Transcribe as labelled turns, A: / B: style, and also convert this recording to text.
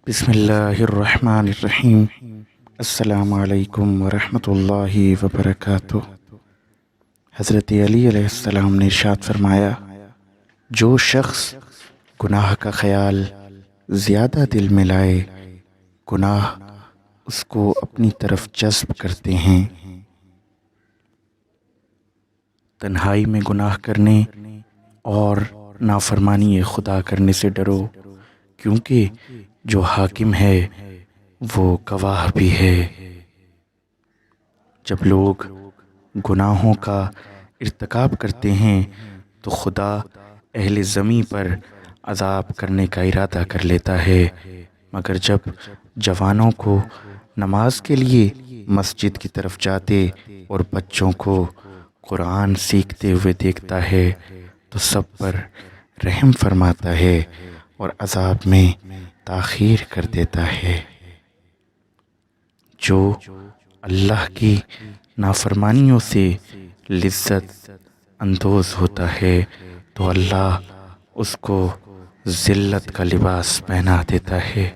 A: بسم اللہ الرحمن الرحیم۔ السلام علیکم ورحمۃ اللہ وبرکاتہ۔ حضرت علی علیہ السلام نے ارشاد فرمایا، جو شخص گناہ کا خیال زیادہ دل میں لائے، گناہ اس کو اپنی طرف جذب کرتے ہیں۔ تنہائی میں گناہ کرنے اور نافرمانی خدا کرنے سے ڈرو، کیونکہ جو حاکم ہے وہ گواہ بھی ہے۔ جب لوگ گناہوں کا ارتکاب کرتے ہیں تو خدا اہل زمیں پر عذاب کرنے کا ارادہ کر لیتا ہے، مگر جب جوانوں کو نماز کے لیے مسجد کی طرف جاتے اور بچوں کو قرآن سیکھتے ہوئے دیکھتا ہے تو سب پر رحم فرماتا ہے اور عذاب میں تاخیر کر دیتا ہے۔ جو اللہ کی نافرمانیوں سے لذت اندوز ہوتا ہے تو اللہ اس کو ذلت کا لباس پہنا دیتا ہے۔